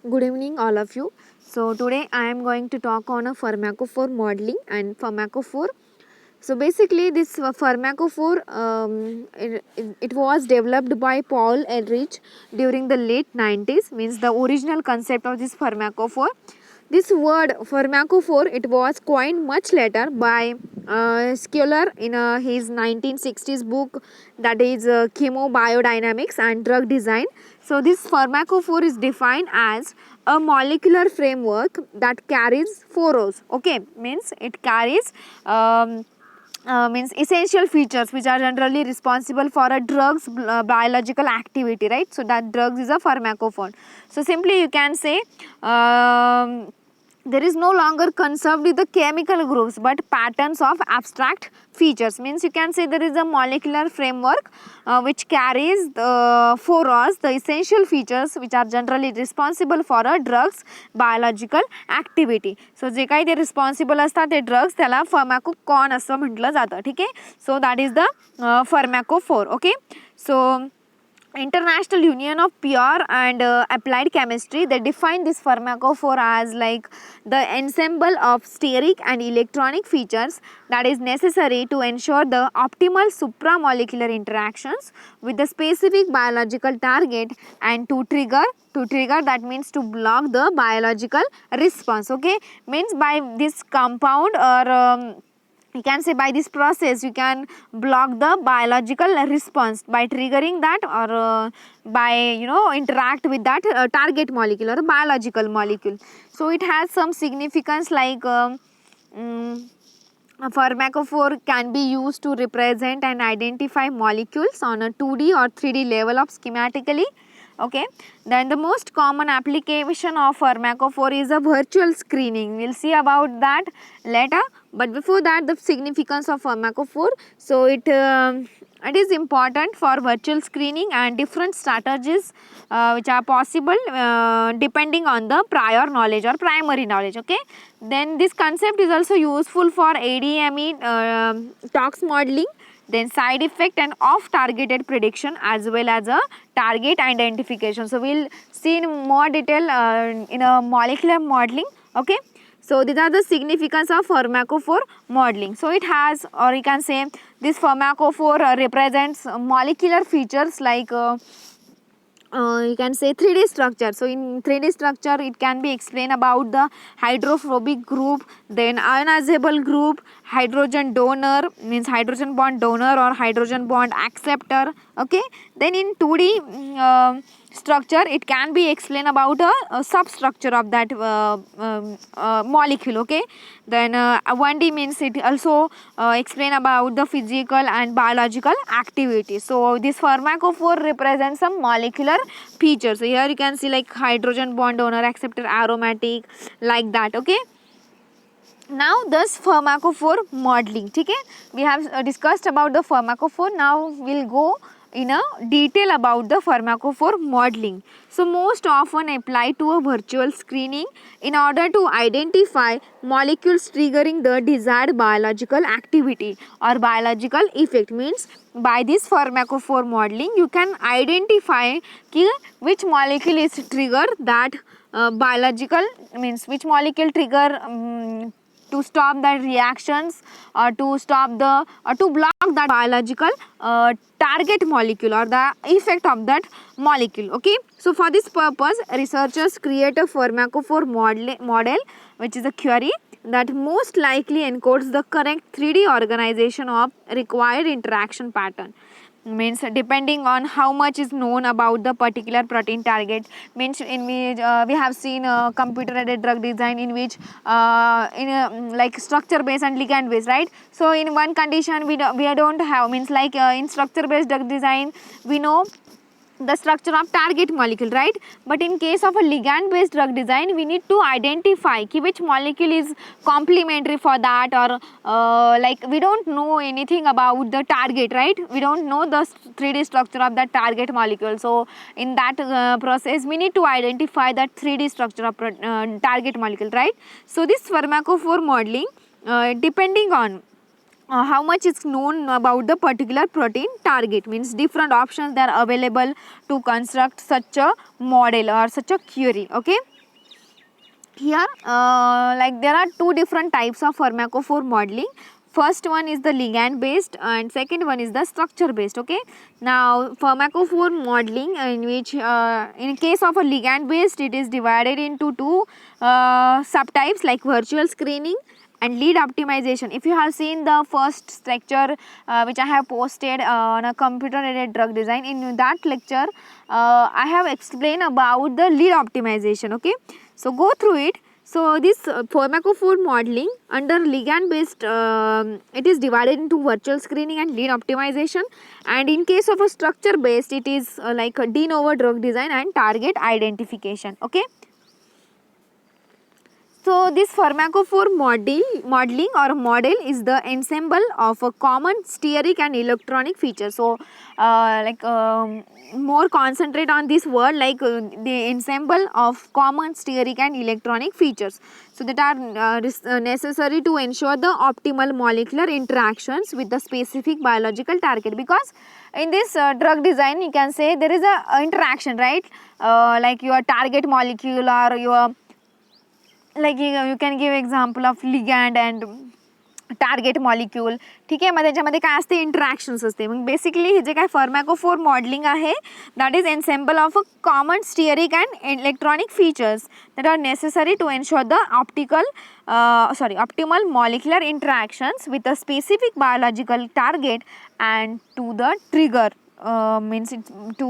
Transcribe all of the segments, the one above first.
Good evening, all of you. So today I am going to talk on a pharmacophore modeling and pharmacophore. So basically, this pharmacophore it was developed by Paul Ehrlich during the late 90s. Means the original concept of this pharmacophore. This word pharmacophore it was coined much later by Schuller in his 1960s book, that is Chemobiodynamics and Drug Design. So this pharmacophore is defined as a molecular framework that carries four rows. Okay, means it carries means essential features which are generally responsible for a drug's biological activity, right? So that drugs is a pharmacophore. So simply you can say there is no longer conserved with the chemical groups but patterns of abstract features. Means you can say there is a molecular framework which carries the four rows, the essential features which are generally responsible for a drugs biological activity. So जे काही ते responsible असतात ते drugs त्याला फर्मॅकोकॉन असं म्हटलं जातं. ठीक आहे. So that is the pharmacophore. Okay. So International Union of Pure and Applied Chemistry, they define this pharmacophore as like the ensemble of steric and electronic features that is necessary to ensure the optimal supramolecular interactions with the specific biological target and to trigger, that means to block the biological response. Okay, means by this compound or you can say by this process you can block the biological response by triggering that or by interact with that target molecule or biological molecule. So it has some significance like a pharmacophore can be used to represent and identify molecules on a 2D or 3D level of schematically. Okay, then the most common application of pharmacophore is a virtual screening. We'll see about that later, but before that the significance of pharmacophore. So it is important for virtual screening and different strategies which are possible depending on the prior knowledge or primary knowledge. Okay, then this concept is also useful for ADME tox modeling, then side effect and off targeted prediction as well as a target identification. So we'll see in more detail in a molecular modeling. Okay, so these are the significance of pharmacophore modeling. So it has, or you can say this pharmacophore represents molecular features like you can say 3D structure. So in 3D structure it can be explained about the hydrophobic group, then ionizable group, hydrogen donor means hydrogen bond donor or hydrogen bond acceptor. Okay, then in 2D structure it can be explained about a substructure of that molecule. Okay, then 1D means it also explain about the physical and biological activity. So this pharmacophore represents some molecular features. So here you can see like hydrogen bond donor acceptor aromatic, like that. Okay, now this pharmacophore modeling. Okay, we have discussed about the pharmacophore. Now we'll go in a detail about the pharmacophore modeling. So most often applied to a virtual screening in order to identify molecules triggering the desired biological activity or biological effect. Means by this pharmacophore modeling you can identify which molecule is trigger that biological, means which molecule trigger to stop that reactions or to stop the or to block that biological target molecule or the effect of that molecule. Okay, so for this purpose researchers create a pharmacophore model which is a query that most likely encodes the correct 3D organization of required interaction pattern. Means depending on how much is known about the particular protein target. Means in which we have seen computer aided drug design in which in like structure based and ligand based, right? So in one condition we don't have, means like in structure based drug design we know the structure of target molecule, right? But in case of a ligand based drug design we need to identify which molecule is complementary for that, or like we don't know anything about the target, right? We don't know the 3D structure of that target molecule. So in that process we need to identify that 3D structure of target molecule, right? So this pharmacophore modeling depending on how much is known about the particular protein target, means different options that are available to construct such a model or such a query. Okay, here like there are two different types of pharmacophore modeling. First one is the ligand based and second one is the structure based. Okay, now pharmacophore modeling, in which in case of a ligand based, it is divided into two subtypes like virtual screening and lead optimization. If you have seen the first lecture which I have posted on a computer aided drug design, in that lecture I have explained about the lead optimization. Okay, so go through it. So this pharmacophore modeling under ligand based, it is divided into virtual screening and lead optimization, and in case of a structure based, it is like a de novo drug design and target identification. Okay, so this pharmacophore modeling or model is the ensemble of a common steric and electronic feature. So more concentrate on this word, like the ensemble of common steric and electronic features, so that are necessary to ensure the optimal molecular interactions with the specific biological target. Because in this drug design, you can say there is a interaction, right? Like your target molecule or your, like you can give example of ligand and target molecule. ठीक आहे, मग त्याच्यामध्ये काय असते, interactions असते. मग basically हे जे काय pharmacophore modelling आहे, that is ensemble of a common steric and electronic features that are necessary to ensure the optimal molecular interactions with a specific biological target and to the trigger means it, to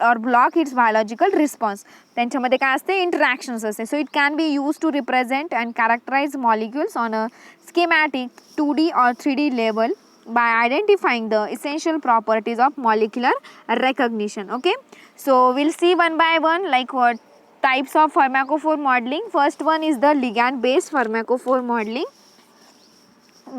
or block its biological response. त्यांच्यामध्ये काय असते, interactions असते. So it can be use to represent and characterise molecules on a schematic 2D or 3D level by identifying the essential properties of molecular recognition. Okay, so we'll see one by one like what types of pharmacophore modeling. First one is the ligand based pharmacophore modeling.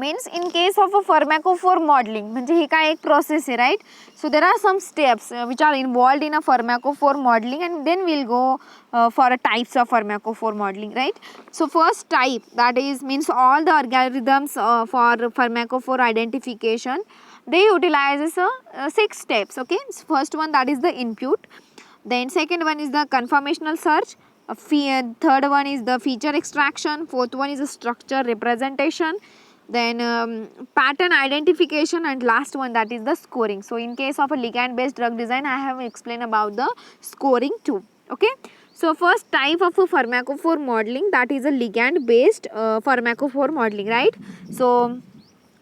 Means in case of a pharmacophore modeling, म्हणजे ही काय एक process आहे, right? So there are some steps which are involved in a pharmacophore modeling, and then we'll go for a types of pharmacophore modeling, right? So first type, that is means all the algorithms for pharmacophore identification, they utilizes 6 steps. Okay, so first one, that is the input, then second one is the conformational search, third one is the feature extraction, fourth one is the structure representation, then pattern identification, and last one, that is the scoring. So in case of a ligand based drug design, I have explained about the scoring too. Okay, so first type of a pharmacophore modeling, that is a ligand based pharmacophore modeling, right? So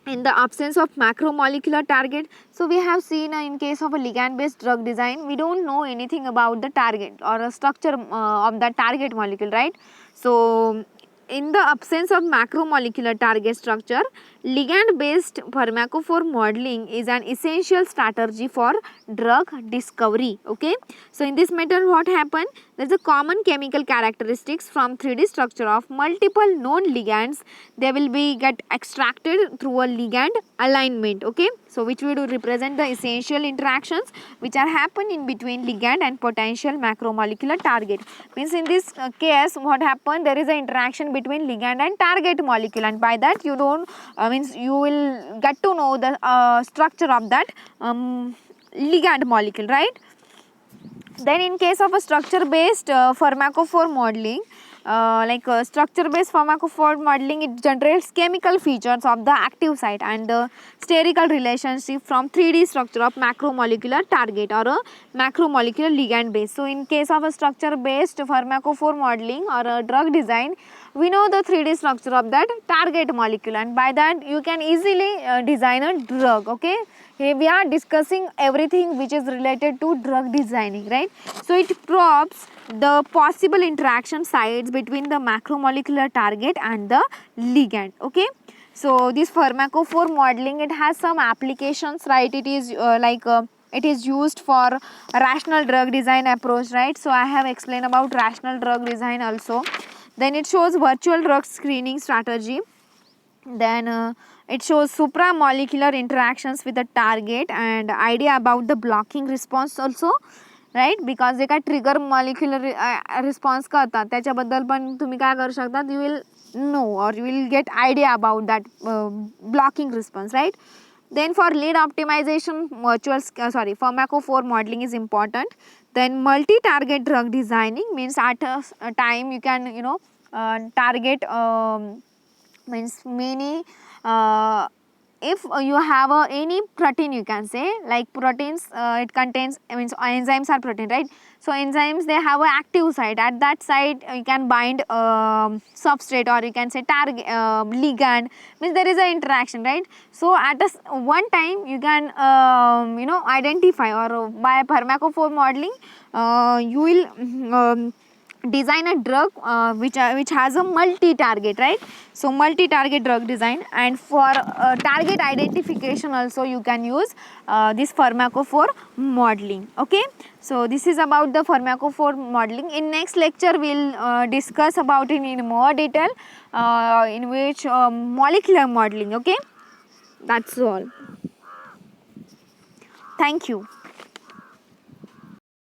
in the absence of macromolecular target, so we have seen in case of a ligand based drug design, we don't know anything about the target or a structure of that target molecule, right? So in the absence of macromolecular target structure, ligand based pharmacophore modeling is an essential strategy for drug discovery. Okay, so in this method what happened, there is a common chemical characteristics from 3D structure of multiple known ligands. They will be get extracted through a ligand alignment. Okay, so which will represent the essential interactions which are happen in between ligand and potential macromolecular target. Means in this case what happened, there is an interaction between ligand and target molecule, and by that you don't means you will get to know the structure of that ligand molecule, right? Then in case of a structure based pharmacophore modeling, structure based pharmacophore modeling, it generates chemical features of the active site and the sterical relationship from 3D structure of macromolecular target or a macromolecular ligand base. So in case of a structure based pharmacophore modeling or a drug design, we know the 3D structure of that target molecule, and by that you can easily design a drug. Okay, here we are discussing everything which is related to drug designing, right? So it probes the possible interaction sites between the macromolecular target and the ligand. Okay, so this pharmacophore modeling, it has some applications, right? It is it is used for rational drug design approach, right? So I have explained about rational drug design also. Then it shows virtual drug screening strategy. Then it shows supramolecular interactions with the target and idea about the blocking response also, right? Because जे काय trigger molecular response करतात त्याच्याबद्दल पण तुम्ही काय करू शकता, you will know or you will get idea about that blocking response, right? Then for lead optimization, pharmacophore modeling is important. Then multi-target drug designing means at a time you can target means many if you have any protein, you can say like proteins, it contains, means enzymes are protein, right? So enzymes, they have a active site. At that site you can bind substrate, or you can say target, ligand, means there is an interaction, right? So at one time you can identify, or by pharmacophore modeling you will design a drug which has a multi-target, right? So multi-target drug design, and for target identification also you can use this pharmacophore modeling. Okay, so this is about the pharmacophore modeling. In next lecture we'll discuss about it in more detail, in which molecular modeling. Okay, that's all. Thank you.